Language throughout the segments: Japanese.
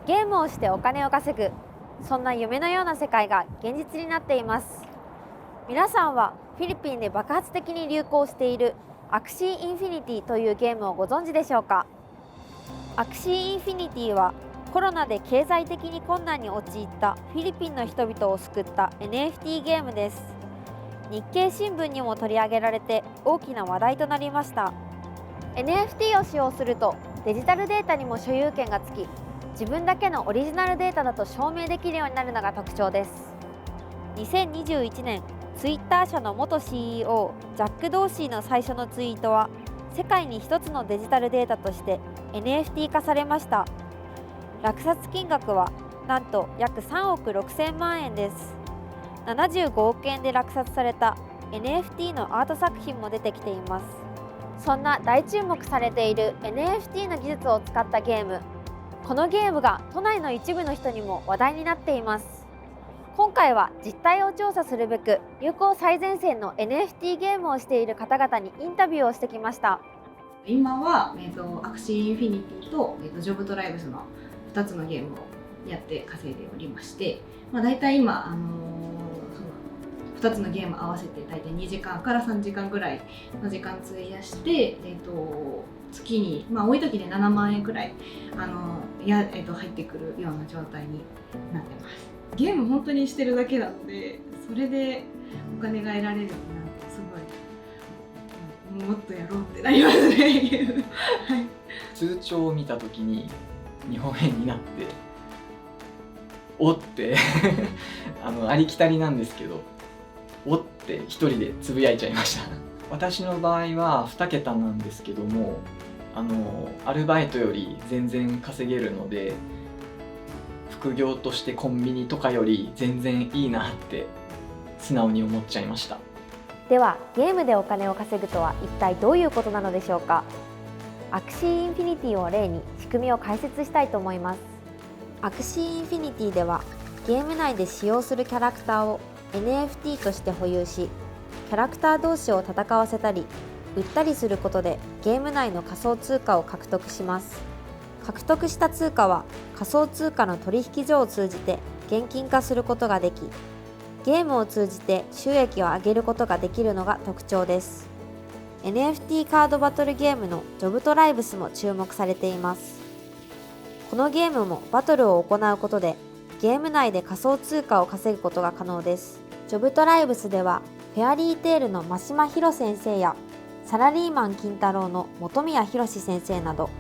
ゲームをしてお金を稼ぐ、そんな夢のような世界が現実になっています。皆さんはフィリピンで爆発的に流行しているアクシーインフィニティというゲームをご存知でしょうか。アクシーインフィニティはコロナで経済的に困難に陥ったフィリピンの人々を救った NFT ゲームです。日経新聞にも取り上げられて大きな話題となりました。 NFT を使用するとデジタルデータにも所有権がつき、自分だけのオリジナルデータだと証明できるようになるのが特徴です。2021年、ツイッター社の元 CEO ジャック・ドーシーの最初のツイートは、世界に一つのデジタルデータとして NFT 化されました。落札金額はなんと約3億6000万円です。75億円で落札された NFT のアート作品も出てきています。そんな大注目されている NFT の技術を使ったゲーム、このゲームが都内の一部の人にも話題になっています。今回は実態を調査するべく、流行最前線の NFT ゲームをしている方々にインタビューをしてきました。今は、アクシーインフィニティと、ジョブトライブスの2つのゲームをやって稼いでおりまして、だいたい今、その2つのゲーム合わせて大体2時間から3時間ぐらいの時間費やして、月に、多い時で7万円くらい入ってくるような状態になってます。ゲーム本当にしてるだけなので、それでお金が得られるってなるとすごい、もっとやろうってなりますね。通帳を見た時に日本円になっておってありきたりなんですけど、おって一人でつぶやいちゃいました。私の場合は2桁なんですけども、アルバイトより全然稼げるので、副業としてコンビニとかより全然いいなって素直に思っちゃいました。では、ゲームでお金を稼ぐとは一体どういうことなのでしょうか。アクシーインフィニティを例に仕組みを解説したいと思います。アクシーインフィニティでは、ゲーム内で使用するキャラクターを NFT として保有し、キャラクター同士を戦わせたり売ったりすることでゲーム内の仮想通貨を獲得します。獲得した通貨は仮想通貨の取引所を通じて現金化することができ、ゲームを通じて収益を上げることができるのが特徴です。NFT カードバトルゲームのジョブトライブスも注目されています。このゲームもバトルを行うことでゲーム内で仮想通貨を稼ぐことが可能です。ジョブトライブスではフェアリーテールの真島博先生やサラリーマン金太郎の本宮博先生など、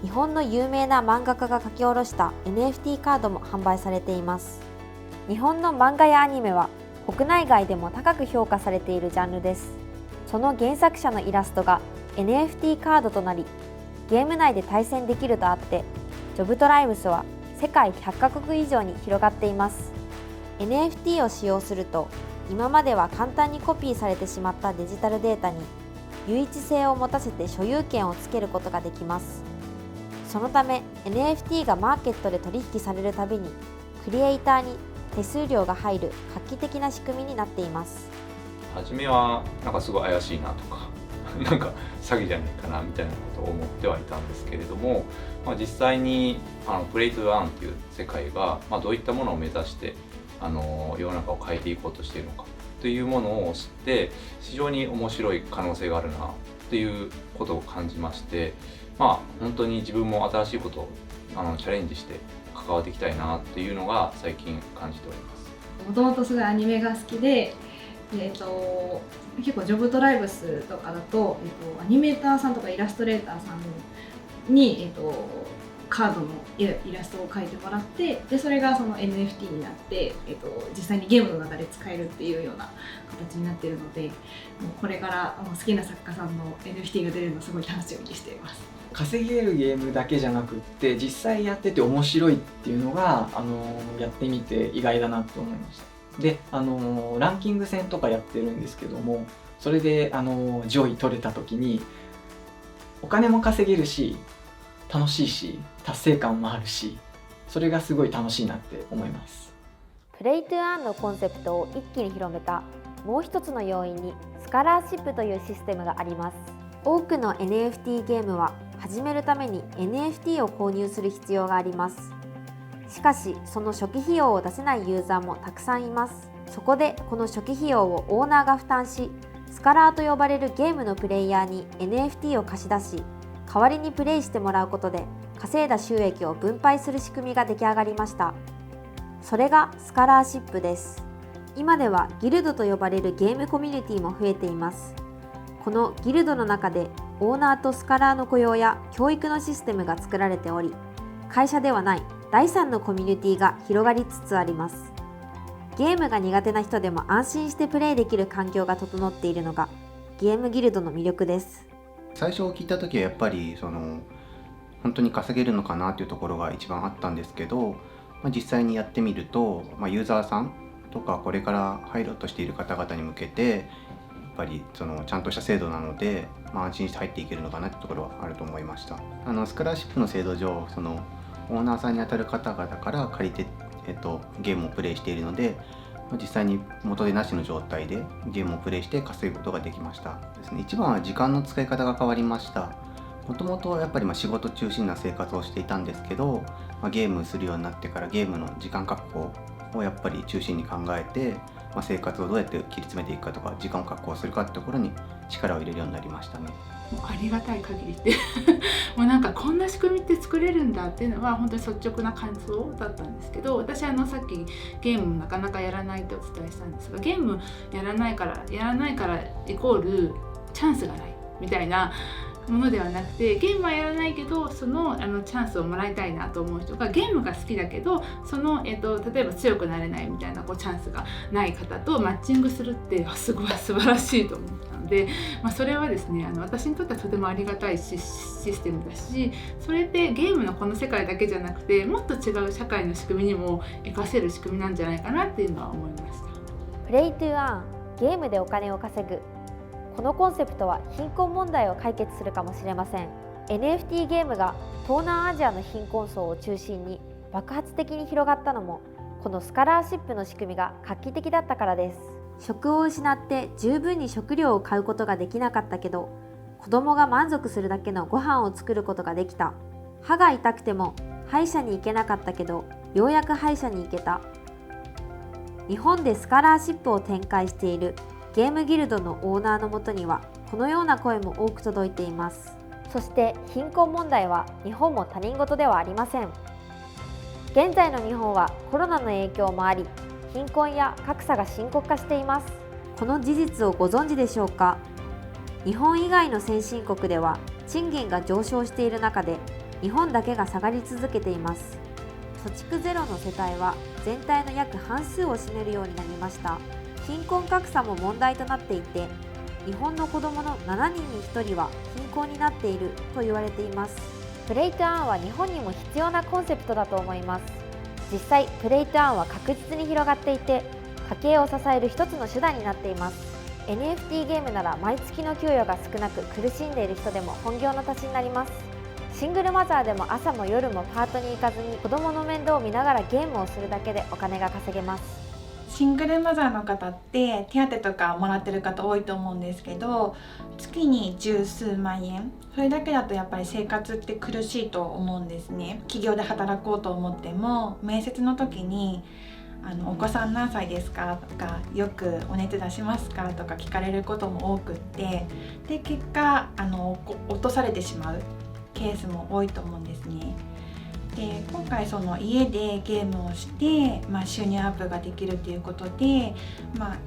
日本の有名な漫画家が書き下ろした NFT カードも販売されています。日本の漫画やアニメは国内外でも高く評価されているジャンルです。その原作者のイラストが NFT カードとなり、ゲーム内で対戦できるとあって、ジョブトライブスは世界100カ国以上に広がっています。NFT を使用すると、今までは簡単にコピーされてしまったデジタルデータに唯一性を持たせて所有権をつけることができます。そのため NFT がマーケットで取引されるたびにクリエイターに手数料が入る画期的な仕組みになっています。初めはなんかすごい怪しいなとかなんか詐欺じゃないかなみたいなことを思ってはいたんですけれども、実際にプレイトゥーアーンっていう世界が、どういったものを目指して世の中を変えていこうとしているのかというものを知って、非常に面白い可能性があるなということを感じまして、本当に自分も新しいことをチャレンジして関わっていきたいなというのが最近感じております。もともとすごいアニメが好きで、結構ジョブトライブスとかだと、アニメーターさんとかイラストレーターさんに、カードのイラストを描いてもらって、でそれがその NFT になって、実際にゲームの中で使えるっていうような形になっているので、もうこれから好きな作家さんの NFT が出るのをすごい楽しみにしています。稼げるゲームだけじゃなくって、実際やってて面白いっていうのがやってみて意外だなと思いました。でランキング戦とかやってるんですけども、それで上位取れた時にお金も稼げるし楽しいし達成感もあるし、それがすごい楽しいなって思います。プレイトゥーアーンのコンセプトを一気に広めたもう一つの要因にスカラーシップというシステムがあります。多くの NFT ゲームは始めるために NFT を購入する必要があります。しかしその初期費用を出せないユーザーもたくさんいます。そこでこの初期費用をオーナーが負担し、スカラーと呼ばれるゲームのプレイヤーに NFT を貸し出し、代わりにプレイしてもらうことで稼いだ収益を分配する仕組みが出来上がりました。それがスカラーシップです。今ではギルドと呼ばれるゲームコミュニティも増えています。このギルドの中でオーナーとスカラーの雇用や教育のシステムが作られており、会社ではない第三のコミュニティが広がりつつあります。ゲームが苦手な人でも安心してプレイできる環境が整っているのがゲームギルドの魅力です。最初聞いた時はやっぱり本当に稼げるのかなというところが一番あったんですけど、実際にやってみると、ユーザーさんとかこれから入ろうとしている方々に向けてやっぱりちゃんとした制度なので、安心して入っていけるのかなというところはあると思いました。スカラーシップの制度上オーナーさんにあたる方々から借りて、ゲームをプレイしているので、実際に元手なしの状態でゲームをプレイして稼ぐことができましたですね。一番は時間の使い方が変わりました。もともとやっぱり仕事中心な生活をしていたんですけど、ゲームするようになってからゲームの時間確保をやっぱり中心に考えて、生活をどうやって切り詰めていくかとか時間を確保するかってところに力を入れるようになりましたね。もうありがたい限りってもうなんかこんな仕組みって作れるんだっていうのは本当に率直な感想だったんですけど、私さっきゲームなかなかやらないってお伝えしたんですが、ゲームやらないからイコールチャンスがないみたいなものではなくて、ゲームはやらないけどそのチャンスをもらいたいなと思う人が、ゲームが好きだけど例えば強くなれないみたいなチャンスがない方とマッチングするってすごい素晴らしいと思ったので、それはですね私にとってはとてもありがたいシステムだし、それでゲームのこの世界だけじゃなくてもっと違う社会の仕組みにも活かせる仕組みなんじゃないかなっていうのは思いました。プレイトゥーアーン、ゲームでお金を稼ぐ。このコンセプトは貧困問題を解決するかもしれません。 NFT ゲームが東南アジアの貧困層を中心に爆発的に広がったのも、このスカラーシップの仕組みが画期的だったからです。職を失って十分に食料を買うことができなかったけど、子供が満足するだけのご飯を作ることができた。歯が痛くても歯医者に行けなかったけど、ようやく歯医者に行けた。日本でスカラーシップを展開しているゲームギルドのオーナーのもとにはこのような声も多く届いています。そして貧困問題は日本も他人事ではありません。現在の日本はコロナの影響もあり、貧困や格差が深刻化しています。この事実をご存知でしょうか。日本以外の先進国では賃金が上昇している中で、日本だけが下がり続けています。貯蓄ゼロの世帯は全体の約半数を占めるようになりました。貧困格差も問題となっていて、日本の子どもの7人に1人は貧困になっていると言われています。プレイトゥアーンは日本にも必要なコンセプトだと思います。実際プレイトゥアーンは確実に広がっていて、家計を支える一つの手段になっています。 NFT ゲームなら毎月の給与が少なく苦しんでいる人でも本業の足しになります。シングルマザーでも朝も夜もパートに行かずに子どもの面倒を見ながらゲームをするだけでお金が稼げます。シングルマザーの方って手当とかもらってる方多いと思うんですけど、月に十数万円、それだけだとやっぱり生活って苦しいと思うんですね。企業で働こうと思っても面接の時にお子さん何歳ですかとか、よくお熱出しますかとか聞かれることも多くって、で結果落とされてしまうケースも多いと思うんですね。で今回家でゲームをして、収入アップができるということで、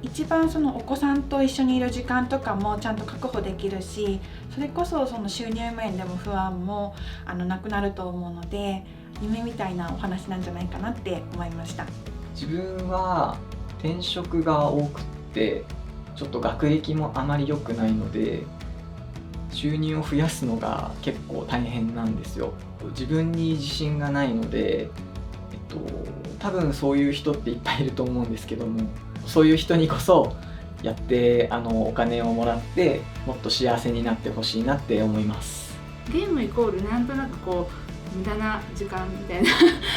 一番お子さんと一緒にいる時間とかもちゃんと確保できるし、それこそ収入面でも不安もなくなると思うので、夢みたいなお話なんじゃないかなって思いました。自分は転職が多くってちょっと学歴もあまり良くないので、収入を増やすのが結構大変なんですよ。自分に自信がないので、多分そういう人っていっぱいいると思うんですけども、そういう人にこそやってお金をもらってもっと幸せになってほしいなって思います。ゲームイコールなんとなく無駄な時間みたいな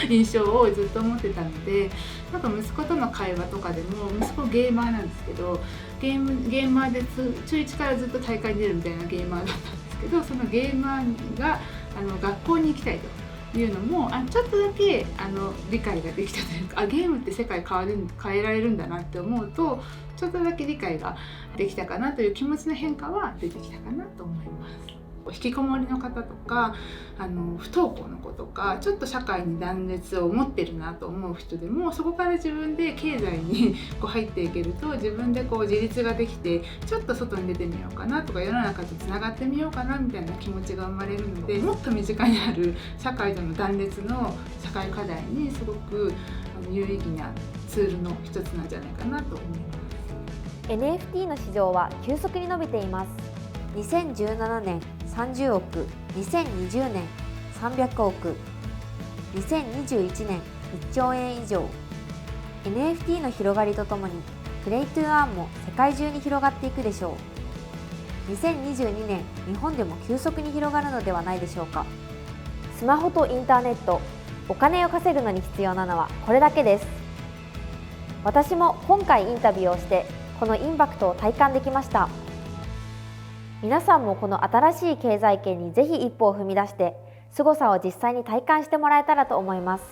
印象をずっと持ってたので、なんか息子との会話とかでも、息子ゲーマーなんですけど、ゲーマーで中1からずっと大会に出るみたいなゲーマーだったんですけど、そのゲーマーが学校に行きたいと。いうのもちょっとだけ理解ができたというか、ゲームって世界変えられるんだなって思うと、ちょっとだけ理解ができたかなという気持ちの変化は出てきたかなと思います。引きこもりの方とか不登校の子とか、ちょっと社会に断絶を持ってるなと思う人でも、そこから自分で経済に入っていけると、自分で自立ができて、ちょっと外に出てみようかなとか、世の中とつながってみようかなみたいな気持ちが生まれるので、もっと身近にある社会との断裂の社会課題にすごく有意義なツールの一つなんじゃないかなと思います。 NFT の市場は急速に伸びています。2017年30億、2020年300億、2021年1兆円以上。 NFT の広がりとともにプレイトゥーアーンも世界中に広がっていくでしょう。2022年、日本でも急速に広がるのではないでしょうか。スマホとインターネット、お金を稼ぐのに必要なのはこれだけです。私も今回インタビューをしてこのインパクトを体感できました。皆さんもこの新しい経済圏にぜひ一歩を踏み出して、凄さを実際に体感してもらえたらと思います。